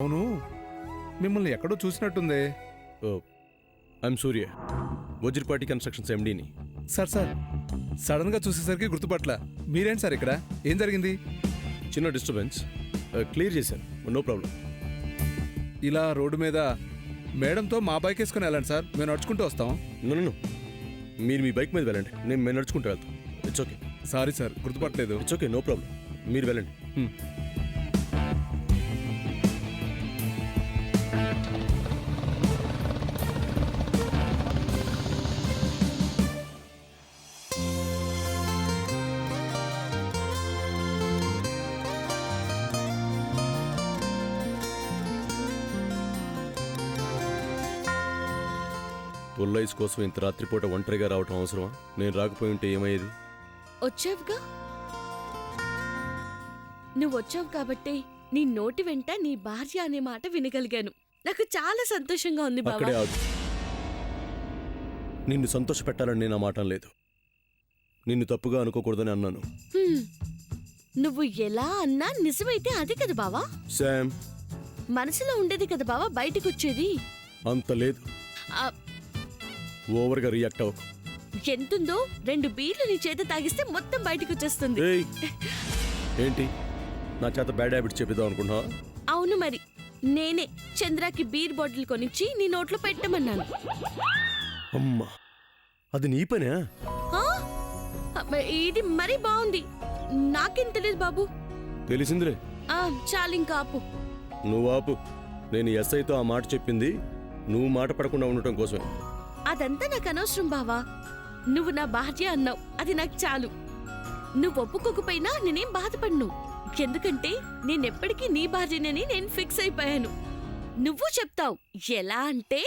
అవును, మిమ్మల్ని ఎక్కడో చూసినట్టుందే. Oh, I'm Surya, Vajrapati constructions ఎండీని. సార్ సడన్ గా చూసేసరికి గుర్తుపట్ల. మీరేంటి సార్ ఇక్కడ? ఏం జరిగింది? చిన్న డిస్టర్బెన్స్, క్లియర్ చేశాను, నో ప్రాబ్లం. ఇలా రోడ్డు మీద మేడంతో మా బైక్ వేసుకుని వెళ్ళండి సార్, మేము నడుచుకుంటూ వస్తాం. నన్ను మీరు మీ బైక్ మీద వెళ్ళండి, మేము నడుచుకుంటూ వెళ్తాం. It's okay. సారీ సార్, గుర్తుపట్టలేదు. ఇట్స్ ఓకే, నో ప్రాబ్లం, మీరు వెళ్ళండి. పుల్లైస్ కోసం ఇంత రాత్రిపూట ఒంటరిగా రావటం అవసరమా? నేను రాకపోయి ఉంటే ఏమయ్యేది? వచ్చావుగా, నువ్వు వచ్చావు కాబట్టి నీ నోటి వెంట నీ భార్య అనే మాట వినగలిగాను. నాకు చాలా సంతోషంగా ఉంది బావా. అక్కడే ఆగు. నిన్ను సంతోష పెట్టాలని నేను ఆ మాట లేదు, నిన్ను తప్పుగా అనుకోకూడదని అన్నాను. నువ్వు ఎలా అన్నా నిజమైతే అది కదా బావా. శామ్, మనసులో ఉండేది కదా బావా బయటికి వచ్చేది. అంత లేదు, ఓవర్గా రియాక్ట్ అవ్వకు. ఎంతుందో 2 బీర్లు నీ చేత తాగిస్తే మొత్తం బయటికి వచ్చేస్తుంది. ఏయ్, ఏంటి నా చేత బ్యాడ్ హ్యాబిట్స్ చెప్పిద్దాం అనుకుంటున్నావా? అవును మరి, నేనే చంద్రకి బీర్ బాటిల్ కొనిచ్చి నీ నోట్లో పెట్టమన్నాను. అమ్మా, అది నీ పనే? ఆ? ఇది మరీ బాగుంది. నాకేం తెలియదు బాబు. తెలిసిందిలే. చాలింకా ఆపు. నువ్వు ఆపు. నేను ఎస్ఐతో ఆ మాట చెప్పింది నువ్వు మాట పడకుండా ఉండటం కోసమే. అదంతా నాకు అనవసరం బావా. నువ్వు నా భార్య అన్నావు, అది నాకు చాలు. నువ్వు ఒప్పుకోకపోయినా నేనేం బాధపడను, ఎందుకంటే నేనెప్పటికీ నీ భార్యనని నేను ఫిక్స్ అయిపోయాను. నువ్వు చెప్తావు ఎలా అంటే